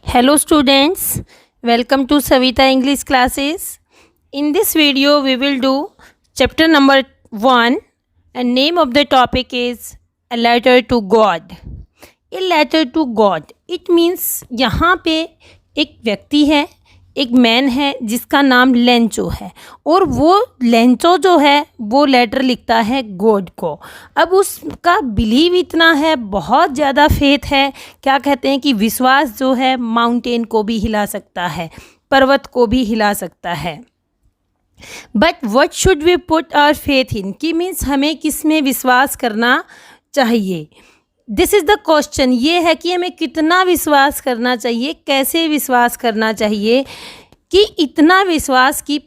Hello students, welcome to Savita English classes. In this video we will do chapter number 1 and name of the topic is A Letter to God. A letter to God. It means यहाँ पे एक व्यक्ति है, एक man है जिसका नाम Lencho है और वो लेंचो जो है वो लेटर लिखता है गॉड को। अब उसका बिलीव इतना है, बहुत ज़्यादा फेथ है, क्या कहते हैं कि विश्वास जो है माउंटेन को भी हिला सकता है, पर्वत को भी हिला सकता है। But what should we put our faith in, कि मीन्स हमें किस में विश्वास करना चाहिए। दिस इज़ द क्वेश्चन, ये है कि हमें कितना विश्वास करना चाहिए, कैसे विश्वास करना चाहिए कि इतना विश्वास कि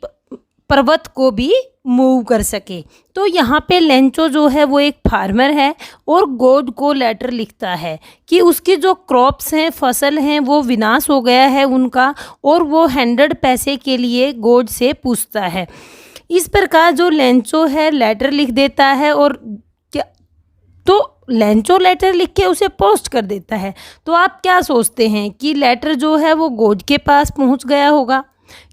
पर्वत को भी मूव कर सके। तो यहाँ पे लेंचो जो है वो एक फार्मर है और गॉड को लेटर लिखता है कि उसकी जो क्रॉप्स हैं, फसल हैं, वो विनाश हो गया है उनका और वो 100 पैसे के लिए गॉड से पूछता है। इस प्रकार जो लेंचो है लेटर लिख देता है और तो लेंचो लेटर लिख के उसे पोस्ट कर देता है। तो आप क्या सोचते हैं कि लेटर जो है वो गॉड के पास पहुंच गया होगा?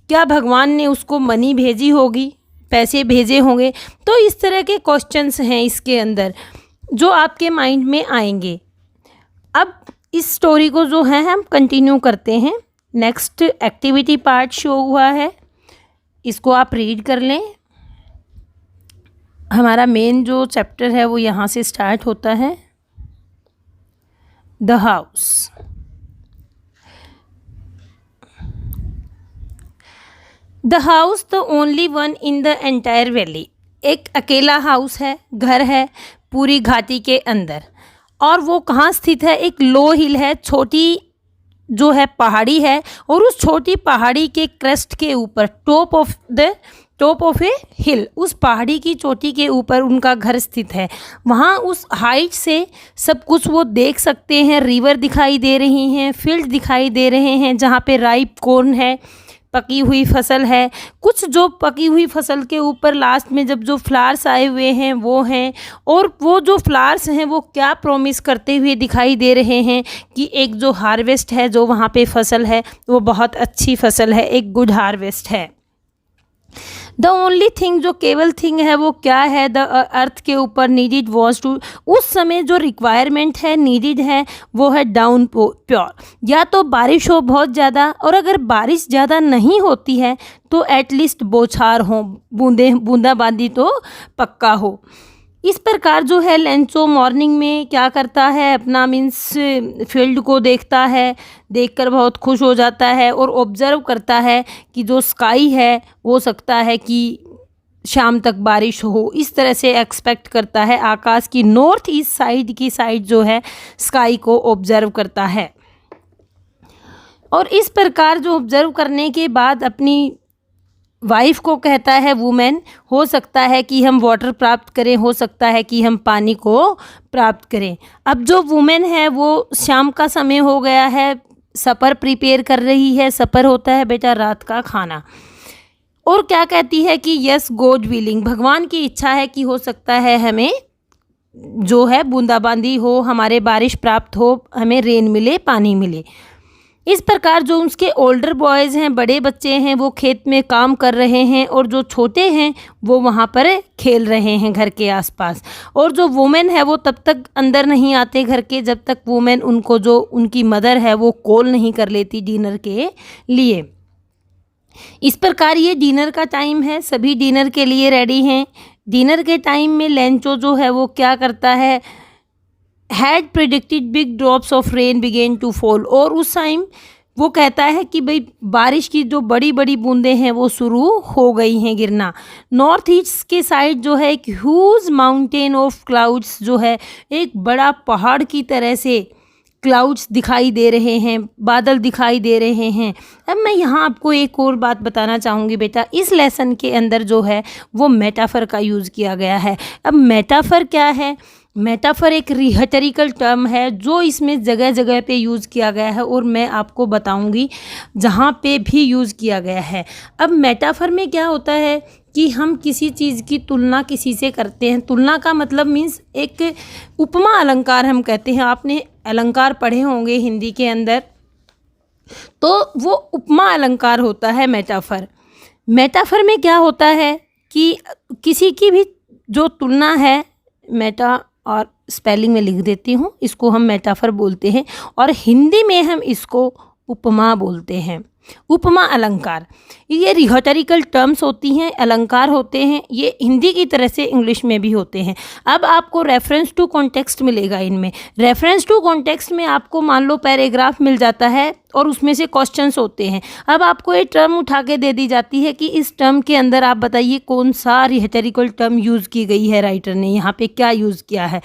क्या भगवान ने उसको मनी भेजी होगी, पैसे भेजे होंगे? तो इस तरह के क्वेश्चंस हैं इसके अंदर जो आपके माइंड में आएंगे। अब इस स्टोरी को जो है हम कंटिन्यू करते हैं। नेक्स्ट एक्टिविटी पार्ट शो हुआ है, इसको आप रीड कर लें। हमारा मेन जो चैप्टर है वो यहाँ से स्टार्ट होता है। The house. The house the only one in the entire valley. एक अकेला हाउस है, घर है पूरी घाटी के अंदर। और वो कहाँ स्थित है? एक लो हिल है, छोटी जो है पहाड़ी है और उस छोटी पहाड़ी के क्रेस्ट के ऊपर टॉप ऑफ ए हिल, उस पहाड़ी की चोटी के ऊपर उनका घर स्थित है। वहाँ उस हाइट से सब कुछ वो देख सकते हैं। रिवर दिखाई दे रही हैं, फील्ड दिखाई दे रहे हैं जहाँ पे राइप कॉर्न है, पकी हुई फसल है। कुछ जो पकी हुई फसल के ऊपर लास्ट में जब जो फ्लावर्स आए हुए हैं वो हैं, और वो जो फ्लावर्स हैं वो क्या प्रॉमिस करते हुए दिखाई दे रहे हैं कि एक जो हार्वेस्ट है, जो वहाँ पे फसल है वो बहुत अच्छी फसल है, एक गुड हार्वेस्ट है। द ओनली थिंग, जो केवल थिंग है वो क्या है? द अर्थ के ऊपर नीडिड वॉज टू, उस समय जो रिक्वायरमेंट है, नीडिड है, वो है डाउन प्योर, या तो बारिश हो बहुत ज़्यादा, और अगर बारिश ज़्यादा नहीं होती है तो एटलीस्ट बौछार हो, बूंदाबांदी तो पक्का हो। इस प्रकार जो है लेंचो मॉर्निंग में क्या करता है, अपना मीन्स फील्ड को देखता है, देखकर बहुत खुश हो जाता है और ऑब्ज़र्व करता है कि जो स्काई है हो सकता है कि शाम तक बारिश हो। इस तरह से एक्सपेक्ट करता है, आकाश की नॉर्थ ईस्ट साइड की साइड जो है स्काई को ऑब्ज़र्व करता है। और इस प्रकार जो ऑब्ज़र्व करने के बाद अपनी वाइफ को कहता है, वुमेन, हो सकता है कि हम वाटर प्राप्त करें, हो सकता है कि हम पानी को प्राप्त करें। अब जो वुमेन है वो शाम का समय हो गया है, सपर प्रिपेयर कर रही है। सपर होता है बेटा रात का खाना। और क्या कहती है कि यस गॉड विलिंग, भगवान की इच्छा है कि हो सकता है हमें जो है बूंदाबांदी हो, हमारे बारिश प्राप्त हो, हमें रेन मिले, पानी मिले। इस प्रकार जो उसके ओल्डर बॉयज़ हैं, बड़े बच्चे हैं, वो खेत में काम कर रहे हैं और जो छोटे हैं वो वहाँ पर खेल रहे हैं घर के आसपास। और जो वुमेन है वो तब तक अंदर नहीं आते घर के जब तक वुमेन उनको, जो उनकी मदर है, वो कॉल नहीं कर लेती डिनर के लिए। इस प्रकार ये डिनर का टाइम है, सभी डिनर के लिए रेडी हैं। डिनर के टाइम में लेंचो जो है वो क्या करता है, had predicted big drops of rain began to fall, और उस टाइम वो कहता है कि भाई बारिश की जो बड़ी बड़ी बूंदें हैं वो शुरू हो गई हैं गिरना। नॉर्थ ईस्ट के साइड जो है एक ह्यूज माउंटेन ऑफ क्लाउड्स, जो है एक बड़ा पहाड़ की तरह से क्लाउड्स दिखाई दे रहे हैं, बादल दिखाई दे रहे हैं। अब मैं यहाँ आपको एक और बात बताना चाहूँगी बेटा, इस लेसन के अंदर जो है वो मेटाफर का यूज़ किया गया है। अब मेटाफर क्या है? मेटाफर एक रिहेटरिकल टर्म है जो इसमें जगह जगह पे यूज़ किया गया है और मैं आपको बताऊंगी जहाँ पे भी यूज़ किया गया है। अब मेटाफर में क्या होता है कि हम किसी चीज़ की तुलना किसी से करते हैं। तुलना का मतलब मीन्स एक उपमा अलंकार हम कहते हैं। आपने अलंकार पढ़े होंगे हिंदी के अंदर, तो वो उपमा अलंकार होता है, मेटाफर। मेटाफर में क्या होता है कि किसी की भी जो तुलना है, मेटा और स्पेलिंग में लिख देती हूँ, इसको हम मेटाफर बोलते हैं और हिंदी में हम इसको उपमा बोलते हैं। उपमा अलंकार, ये रिहेटोरिकल टर्म्स होती हैं, अलंकार होते हैं, ये हिंदी की तरह से इंग्लिश में भी होते हैं। अब आपको रेफरेंस टू कॉन्टेक्स्ट मिलेगा इनमें। रेफरेंस टू कॉन्टेक्स्ट में आपको मान लो पैराग्राफ मिल जाता है और उसमें से क्वेश्चंस होते हैं। अब आपको ये टर्म उठा के दे दी जाती है कि इस टर्म के अंदर आप बताइए कौन सा रिहेटोरिकल टर्म यूज़ की गई है, राइटर ने यहाँ पे क्या यूज़ किया है।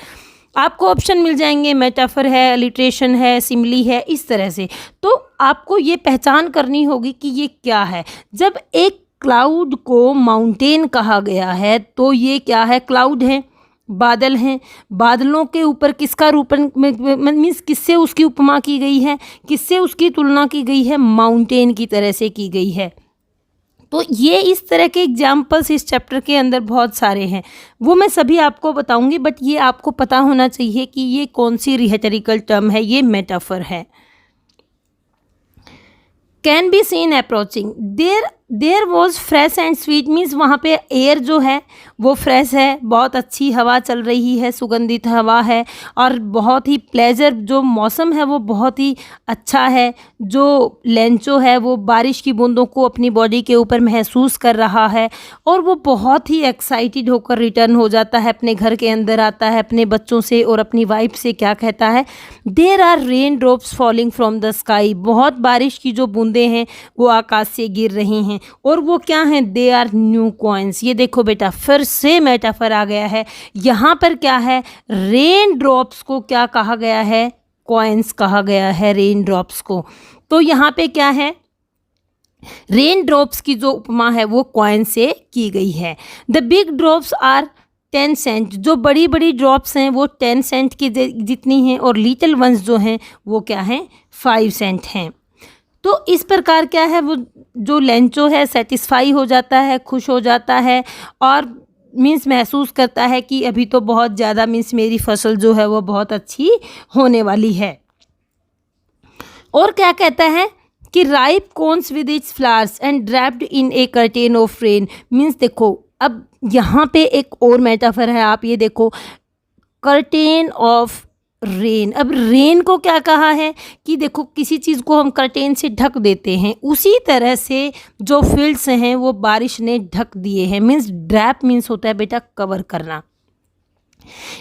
आपको ऑप्शन मिल जाएंगे, मेटाफर है, अलिट्रेशन है, सिमिली है, इस तरह से। तो आपको ये पहचान करनी होगी कि ये क्या है। जब एक क्लाउड को माउंटेन कहा गया है तो ये क्या है, क्लाउड है, बादल हैं। बादलों के ऊपर किसका रूपन मीन्स किससे उसकी उपमा की गई है, किससे उसकी तुलना की गई है, माउंटेन की तरह से की गई है। तो ये इस तरह के एग्जाम्पल्स इस चैप्टर के अंदर बहुत सारे हैं, वो मैं सभी आपको बताऊंगी, बट ये आपको पता होना चाहिए कि ये कौन सी रिहेटोरिकल टर्म है, ये मेटाफर है। Can be seen approaching, there was fresh and sweet, means वहाँ पे एयर जो है वो फ्रेश है, बहुत अच्छी हवा चल रही है, सुगंधित हवा है और बहुत ही प्लेजर, जो मौसम है वो बहुत ही अच्छा है। जो लेंचो है वो बारिश की बूंदों को अपनी बॉडी के ऊपर महसूस कर रहा है और वो बहुत ही एक्साइटेड होकर रिटर्न हो जाता है, अपने घर के अंदर आता है, अपने बच्चों से और अपनी वाइफ से क्या कहता है, there are rain drops falling from the sky, बहुत बारिश की जो बूंदें हैं वो आकाश से गिर रही हैं और वो क्या हैं, दे आर न्यू कॉइन्स। ये देखो बेटा, फिर से मेटाफर आ गया है। यहाँ पर क्या है, रेन ड्रॉप्स को क्या कहा गया है, कॉइन्स कहा गया है रेन ड्रॉप्स को। तो यहाँ पे क्या है, रेन ड्रॉप्स की जो उपमा है वो कॉइन से की गई है। The big drops are 10 cent, जो बड़ी बड़ी ड्रॉप्स हैं वो 10 सेंट की जितनी हैं और लिटिल वंस जो हैं वो क्या हैं, 5 सेंट हैं। तो इस प्रकार क्या है, वो जो लेंचो है सेटिस्फाई हो जाता है, खुश हो जाता है और मीन्स महसूस करता है कि अभी तो बहुत ज़्यादा मीन्स मेरी फसल जो है वो बहुत अच्छी होने वाली है। और क्या कहता है कि ripe corns with its flowers and draped in A curtain of rain, means देखो अब यहाँ पे एक और मेटाफर है, आप ये देखो, कर्टेन ऑफ रेन। अब रेन को क्या कहा है कि देखो किसी चीज़ को हम कर्टेन से ढक देते हैं, उसी तरह से जो फील्ड्स हैं वो बारिश ने ढक दिए हैं। मीन्स ड्रैप मीन्स होता है बेटा कवर करना।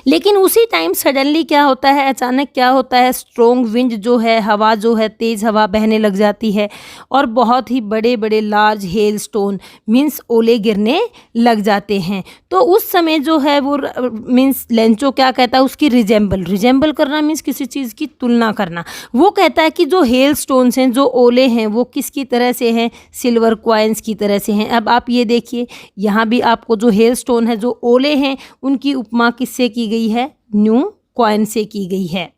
लेकिन उसी टाइम सडनली क्या होता है, अचानक क्या होता है, स्ट्रॉन्ग विंड जो है, हवा जो है, तेज़ हवा बहने लग जाती है और बहुत ही बड़े बड़े लार्ज हेल स्टोन मीन्स ओले गिरने लग जाते हैं। तो उस समय जो है वो मीन्स लेंचो क्या कहता है, उसकी रिजेंबल करना मीन्स किसी चीज़ की तुलना करना। वो कहता है कि जो हेल स्टोन्स हैं, जो ओले हैं, वो किसकी तरह से हैं, सिल्वर कॉइन्स की तरह से हैं। अब आप ये देखिए, यहाँ भी आपको जो हेल स्टोन है, जो ओले हैं, उनकी उपमा किससे की गई है, न्यू कॉइन से की गई है।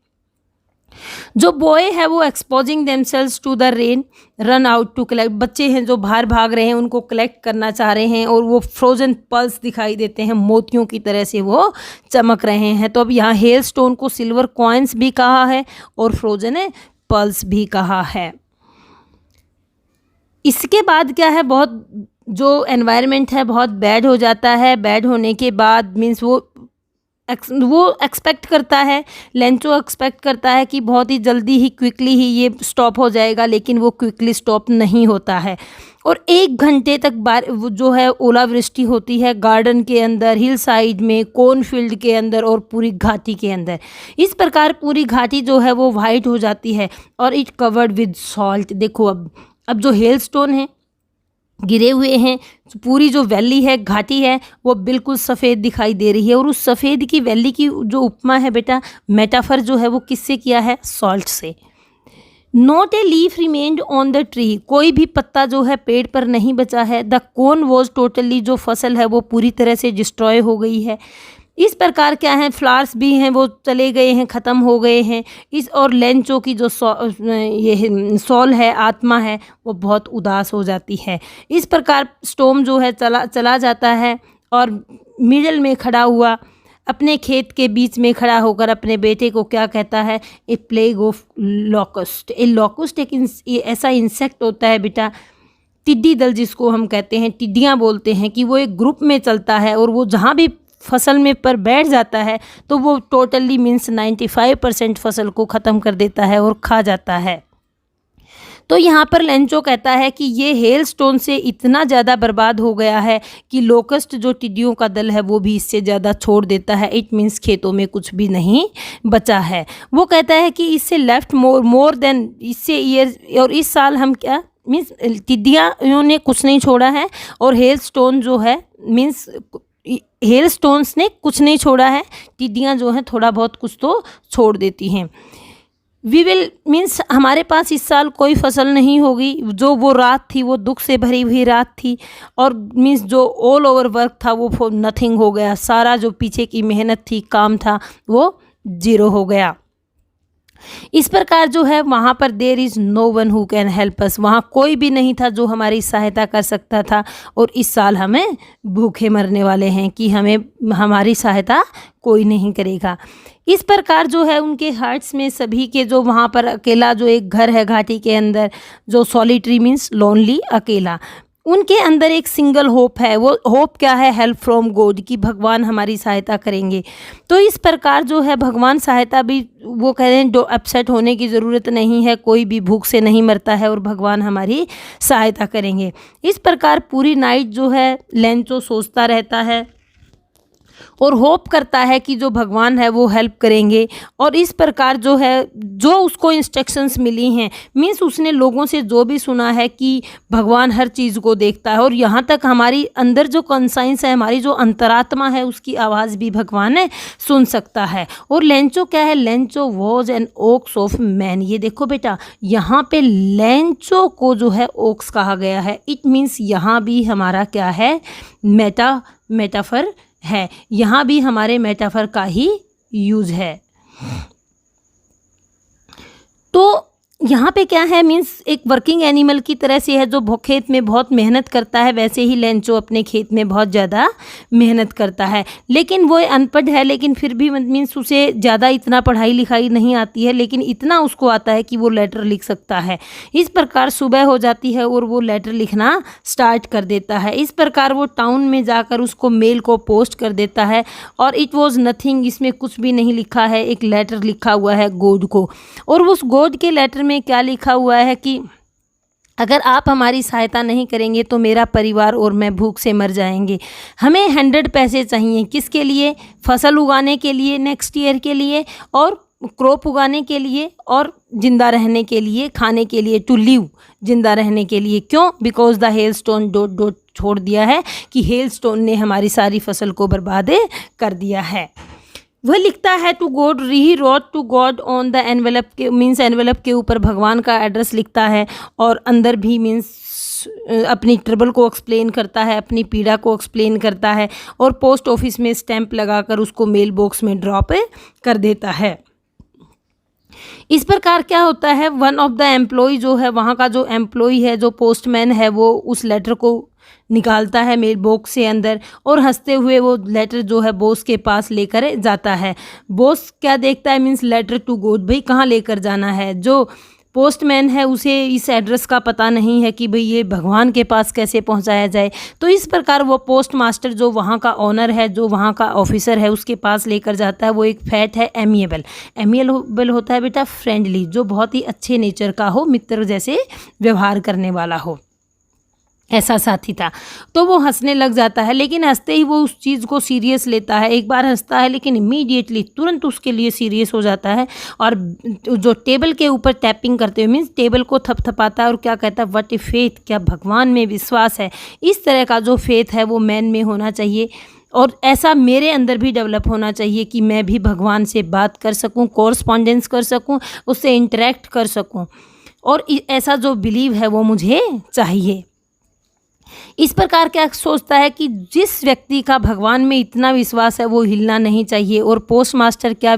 जो बॉय है वो exposing themselves to the rain run out to collect, बच्चे हैं जो बाहर भाग रहे हैं, उनको कलेक्ट करना चाह रहे हैं और वो फ्रोजन पल्स दिखाई देते हैं, मोतियों की तरह से वो चमक रहे हैं। तो अब यहाँ हेल स्टोन को सिल्वर कॉइन्स भी कहा है और फ्रोजन पल्स भी कहा है। इसके बाद क्या है, बहुत जो एनवायरनमेंट है बहुत बैड हो जाता है। बैड होने के बाद मीन्स वो एक्सपेक्ट करता है, लेंचो एक्सपेक्ट करता है कि बहुत ही जल्दी ही क्विकली ही ये स्टॉप हो जाएगा, लेकिन वो क्विकली स्टॉप नहीं होता है और 1 घंटे तक वो जो है ओलावृष्टि होती है गार्डन के अंदर, हिल साइड में, कॉर्नफील्ड के अंदर और पूरी घाटी के अंदर। इस प्रकार पूरी घाटी जो है वो वाइट हो जाती है और इट कवर्ड विद सॉल्ट। देखो अब जो हेल स्टोन है गिरे हुए हैं, पूरी जो वैली है, घाटी है, वो बिल्कुल सफ़ेद दिखाई दे रही है और उस सफ़ेद की वैली की जो उपमा है बेटा, मेटाफर जो है वो किससे किया है, सॉल्ट से। Not a leaf remained on the tree, कोई भी पत्ता जो है पेड़ पर नहीं बचा है। द कोन वॉज टोटली, जो फसल है वो पूरी तरह से डिस्ट्रॉय हो गई है। इस प्रकार क्या है, फ्लावर्स भी हैं वो चले गए हैं, ख़त्म हो गए हैं। इस और लेंचो की जो ये सोल है, आत्मा है, वो बहुत उदास हो जाती है। इस प्रकार स्टॉर्म जो है चला जाता है और मिडल में खड़ा हुआ अपने खेत के बीच में खड़ा होकर अपने बेटे को क्या कहता है, a plague of locust. A locust एक ऐसा इंसेक्ट होता है बेटा, टिड्डी दल जिसको हम कहते हैं, टिड्डियाँ बोलते हैं, कि वो एक ग्रुप में चलता है और वो जहाँ भी फसल में पर बैठ जाता है तो वो टोटली मीन्स 95% फसल को ख़त्म कर देता है और खा जाता है। तो यहाँ पर लेंचो कहता है कि ये हेल स्टोन से इतना ज़्यादा बर्बाद हो गया है कि लोकस्ट जो टिड्डियों का दल है वो भी इससे ज़्यादा छोड़ देता है। इट मीन्स खेतों में कुछ भी नहीं बचा है। वो कहता है कि इससे लेफ्ट मोर देन इससे ईयर, और इस साल हम क्या मीन्स टिड्डियाँ ने कुछ नहीं छोड़ा है और हेल स्टोन जो है मीन्स हेल स्टोन्स ने कुछ नहीं छोड़ा है, टिड्डियाँ जो हैं थोड़ा बहुत कुछ तो छोड़ देती हैं। वी विल मीन्स हमारे पास इस साल कोई फसल नहीं होगी। जो वो रात थी वो दुख से भरी हुई रात थी और मीन्स जो ऑल ओवर वर्क था वो नथिंग हो गया। सारा जो पीछे की मेहनत थी, काम था, वो ज़ीरो हो गया। इस प्रकार जो है वहाँ पर there is no one who can help us, वहाँ कोई भी नहीं था जो हमारी सहायता कर सकता था और इस साल हमें भूखे मरने वाले हैं कि हमें हमारी सहायता कोई नहीं करेगा। इस प्रकार जो है उनके हार्ट्स में सभी के जो वहाँ पर अकेला जो एक घर है घाटी के अंदर, जो सॉलिटरी मीन्स लोनली, अकेला, उनके अंदर एक सिंगल होप है। वो होप क्या है, हेल्प फ्रॉम गॉड, कि भगवान हमारी सहायता करेंगे। तो इस प्रकार जो है भगवान सहायता भी, वो कह रहे हैं अपसेट होने की ज़रूरत नहीं है, कोई भी भूख से नहीं मरता है और भगवान हमारी सहायता करेंगे। इस प्रकार पूरी नाइट जो है लेंचो सोचता रहता है और होप करता है कि जो भगवान है वो हेल्प करेंगे। और इस प्रकार जो है जो उसको इंस्ट्रक्शंस मिली हैं, मीन्स उसने लोगों से जो भी सुना है कि भगवान हर चीज़ को देखता है और यहाँ तक हमारी अंदर जो कॉन्साइंस है, हमारी जो अंतरात्मा है, उसकी आवाज़ भी भगवान सुन सकता है। और लेंचो क्या है, Lencho was an ox of man. ये देखो बेटा, यहाँ पे लेंचो को जो है ओक्स कहा गया है। इट मीन्स यहाँ भी हमारा क्या है, मेटाफर है, यहाँ भी हमारे मेटाफर का ही यूज़ है। तो यहाँ पे क्या है, मीन्स एक वर्किंग एनिमल की तरह से है जो खेत में बहुत मेहनत करता है, वैसे ही लेंचो अपने खेत में बहुत ज़्यादा मेहनत करता है। लेकिन वो अनपढ़ है, लेकिन फिर भी मीन्स उसे ज़्यादा इतना पढ़ाई लिखाई नहीं आती है, लेकिन इतना उसको आता है कि वो लेटर लिख सकता है। इस प्रकार सुबह हो जाती है और वो लेटर लिखना स्टार्ट कर देता है। इस प्रकार वो टाउन में जाकर उसको मेल को पोस्ट कर देता है और इट वॉज नथिंग, इसमें कुछ भी नहीं लिखा है, एक लेटर लिखा हुआ है गॉड को। और उस गॉड के लेटर में क्या लिखा हुआ है कि अगर आप हमारी सहायता नहीं करेंगे तो मेरा परिवार और मैं भूख से मर जाएंगे। हमें 100 पैसे चाहिए, किसके लिए, फसल उगाने के लिए, नेक्स्ट ईयर के लिए, और क्रॉप उगाने के लिए, और ज़िंदा रहने के लिए, खाने के लिए, टू लिव, ज़िंदा रहने के लिए। क्यों, because the hell stone dot dot छोड़ दिया है कि हेल स्टोन ने हमारी सारी फसल को बर्बाद कर दिया है। वह लिखता है to God, he wrote to God on the envelope के, मीन्स एनवेलप के ऊपर भगवान का एड्रेस लिखता है और अंदर भी मीन्स अपनी ट्रबल को एक्सप्लेन करता है, अपनी पीड़ा को एक्सप्लेन करता है और पोस्ट ऑफिस में स्टैंप लगाकर उसको मेल बॉक्स में ड्रॉप कर देता है। इस प्रकार क्या होता है, वन ऑफ द एम्प्लॉय जो है, वहाँ का जो एम्प्लॉय है, जो पोस्टमैन है, वो उस लेटर को निकालता है मेल बॉक्स से अंदर और हंसते हुए वो लेटर जो है बॉस के पास लेकर जाता है। बॉस क्या देखता है, मीन्स लेटर टू गॉड, भाई कहाँ लेकर जाना है। जो पोस्टमैन है उसे इस एड्रेस का पता नहीं है कि भाई ये भगवान के पास कैसे पहुंचाया जाए। तो इस प्रकार वो पोस्ट मास्टर जो वहाँ का ऑनर है, जो वहाँ का ऑफिसर है, उसके पास लेकर जाता है। वो एक फैट है एमिएबल। एमिएबल होता है बेटा फ्रेंडली, जो बहुत ही अच्छे नेचर का हो, मित्र जैसे व्यवहार करने वाला हो, ऐसा साथी था। तो वो हंसने लग जाता है, लेकिन हंसते ही वो उस चीज़ को सीरियस लेता है। एक बार हंसता है लेकिन इमीडिएटली तुरंत उसके लिए सीरियस हो जाता है और जो टेबल के ऊपर टैपिंग करते हुए मीन्स टेबल को थपथपाता है और क्या कहता है, व्हाट ए फेथ, क्या भगवान में विश्वास है। इस तरह का जो फेथ है वो मैन में होना चाहिए और ऐसा मेरे अंदर भी डेवलप होना चाहिए कि मैं भी भगवान से बात कर सकूं, कोरस्पॉन्डेंस कर सकूं, उससे इंटरेक्ट कर सकूं, और ऐसा जो बिलीव है वो मुझे चाहिए। इस प्रकार क्या सोचता है कि जिस व्यक्ति का भगवान में इतना विश्वास है वो हिलना नहीं चाहिए। और पोस्ट मास्टर क्या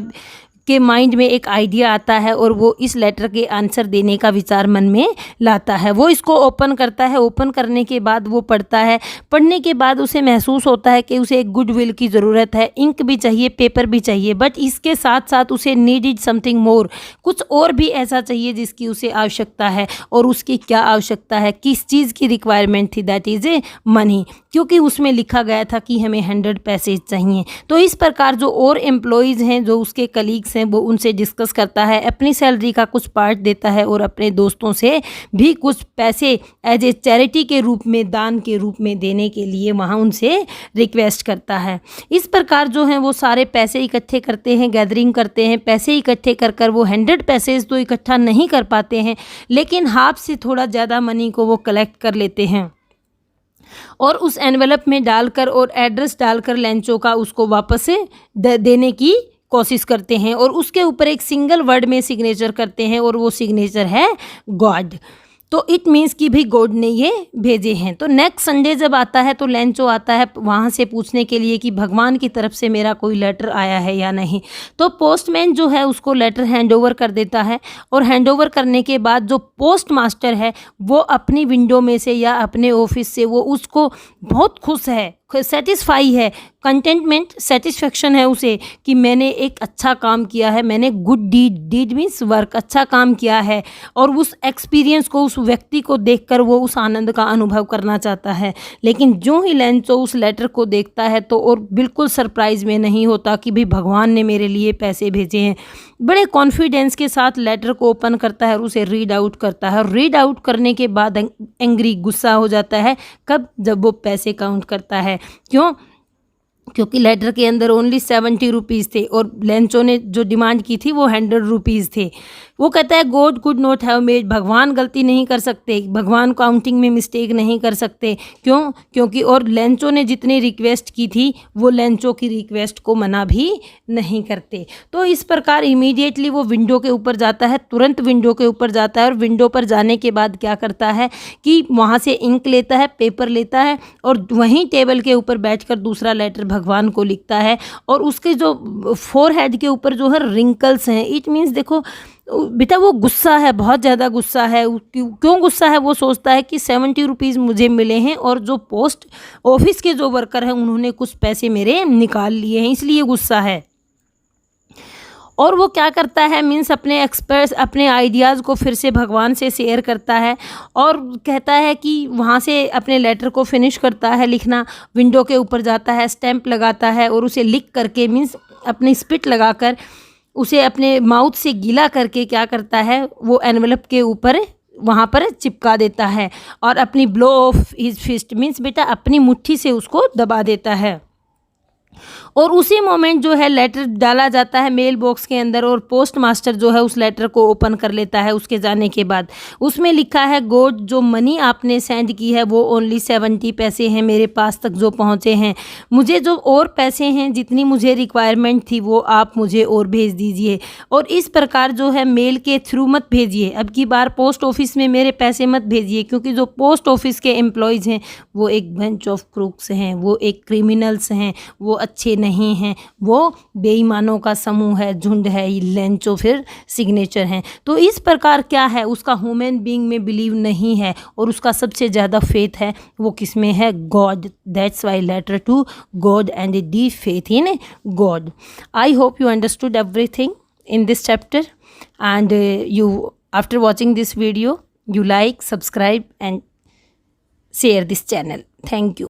के माइंड में एक आइडिया आता है और वो इस लेटर के आंसर देने का विचार मन में लाता है। वो इसको ओपन करता है, ओपन करने के बाद वो पढ़ता है, पढ़ने के बाद उसे महसूस होता है कि उसे एक गुडविल की ज़रूरत है, इंक भी चाहिए, पेपर भी चाहिए, बट इसके साथ साथ उसे नीडेड समथिंग मोर, कुछ और भी ऐसा चाहिए जिसकी उसे आवश्यकता है। और उसकी क्या आवश्यकता है, किस चीज़ की रिक्वायरमेंट थी, दैट इज़ ए मनी, क्योंकि उसमें लिखा गया था कि हमें 100 पैसे चाहिए। तो इस प्रकार जो और एम्प्लॉयज़ हैं, जो उसके कलीग्स हैं, वो उनसे डिस्कस करता है, अपनी सैलरी का कुछ पार्ट देता है और अपने दोस्तों से भी कुछ पैसे एज ए चैरिटी के रूप में, दान के रूप में देने के लिए वहाँ उनसे रिक्वेस्ट करता है। इस प्रकार जो हैं वो सारे पैसे इकट्ठे करते हैं, गैदरिंग करते हैं, पैसे इकट्ठे कर कर वो 100 पैसे तो इकट्ठा नहीं कर पाते हैं, लेकिन हाफ से थोड़ा ज़्यादा मनी को वो कलेक्ट कर लेते हैं और उस एनवेलप में डालकर और एड्रेस डालकर लेंचो का उसको वापस देने की कोशिश करते हैं और उसके ऊपर एक सिंगल वर्ड में सिग्नेचर करते हैं और वो सिग्नेचर है गॉड। तो इट मीन्स कि भी गॉड ने ये भेजे हैं। तो नेक्स्ट संडे जब आता है तो लेंचो आता है वहाँ से पूछने के लिए कि भगवान की तरफ से मेरा कोई लेटर आया है या नहीं। तो पोस्टमैन जो है उसको लेटर हैंडओवर कर देता है और हैंडओवर करने के बाद जो पोस्ट मास्टर है वो अपनी विंडो में से या अपने ऑफिस से वो उसको बहुत खुश है, सेटिस्फाई है, कंटेंटमेंट, सेटिस्फेक्शन है उसे कि मैंने एक अच्छा काम किया है, मैंने गुड डीड मीन्स वर्क, अच्छा काम किया है। और उस एक्सपीरियंस को, उस व्यक्ति को देखकर वो उस आनंद का अनुभव करना चाहता है। लेकिन जो ही लेंचो उस लेटर को देखता है तो और बिल्कुल सरप्राइज में नहीं होता कि भाई भगवान ने मेरे लिए पैसे भेजे हैं। बड़े कॉन्फिडेंस के साथ लेटर को ओपन करता है और उसे रीड आउट करता है। रीड आउट करने के बाद एंग्री, गुस्सा हो जाता है। कब? जब वो पैसे काउंट करता है। क्यों? क्योंकि लेटर के अंदर ओनली 70 रुपीज़ थे और लेंचो ने जो डिमांड की थी वो 100 रुपीज़ थे। वो कहता है God could not have made, भगवान गलती नहीं कर सकते, भगवान काउंटिंग में मिस्टेक नहीं कर सकते। क्यों? क्योंकि और लेंचो ने जितनी रिक्वेस्ट की थी वो लेंचो की रिक्वेस्ट को मना भी नहीं करते। तो इस प्रकार इमीडिएटली वो विंडो के ऊपर जाता है, तुरंत विंडो के ऊपर जाता है और विंडो पर जाने के बाद क्या करता है कि वहाँ से इंक लेता है, पेपर लेता है और वहीं टेबल के ऊपर बैठकर दूसरा लेटर भगवान को लिखता है। और उसके जो फोरहेड के ऊपर जो है रिंकल्स हैं, इट मीन्स देखो बेटा वो गुस्सा है, बहुत ज़्यादा गुस्सा है। क्यों गुस्सा है? वो सोचता है कि 70 रुपीज़ मुझे मिले हैं और जो पोस्ट ऑफिस के जो वर्कर हैं उन्होंने कुछ पैसे मेरे निकाल लिए हैं, इसलिए गुस्सा है। और वो क्या करता है मीन्स अपने एक्सपर्ट्स, अपने आइडियाज़ को फिर से भगवान से शेयर करता है और कहता है कि वहाँ से अपने लेटर को फिनिश करता है लिखना, विंडो के ऊपर जाता है, स्टैंप लगाता है और उसे लिख करके मीन्स अपनी स्पिट लगाकर उसे अपने माउथ से गीला करके क्या करता है वो एनवेलप के ऊपर वहाँ पर चिपका देता है और अपनी blow of his fist means बेटा अपनी मुट्ठी से उसको दबा देता है। और उसी मोमेंट जो है लेटर डाला जाता है मेल बॉक्स के अंदर और पोस्ट मास्टर जो है उस लेटर को ओपन कर लेता है उसके जाने के बाद। उसमें लिखा है गॉड जो मनी आपने सेंड की है वो ओनली 70 पैसे हैं मेरे पास तक जो पहुँचे हैं, मुझे जो और पैसे हैं जितनी मुझे रिक्वायरमेंट थी वो आप मुझे और भेज दीजिए। और इस प्रकार जो है मेल के थ्रू मत भेजिए, अब की बार पोस्ट ऑफिस में मेरे पैसे मत भेजिए, क्योंकि जो पोस्ट ऑफिस के एम्प्लॉयज़ हैं वो एक बंच ऑफ क्रूक्स हैं, वो एक क्रिमिनल्स हैं, वो अच्छे नहीं हैं, वो बेईमानों का समूह है, झुंड है। लेंचो फिर सिग्नेचर हैं। तो इस प्रकार क्या है उसका ह्यूमन बीइंग में बिलीव नहीं है और उसका सबसे ज़्यादा फेथ है वो किस में है? God. That's why letter to God and a deep faith in God. I hope you understood everything in this chapter and you after watching this video you like, subscribe and share this channel. Thank you.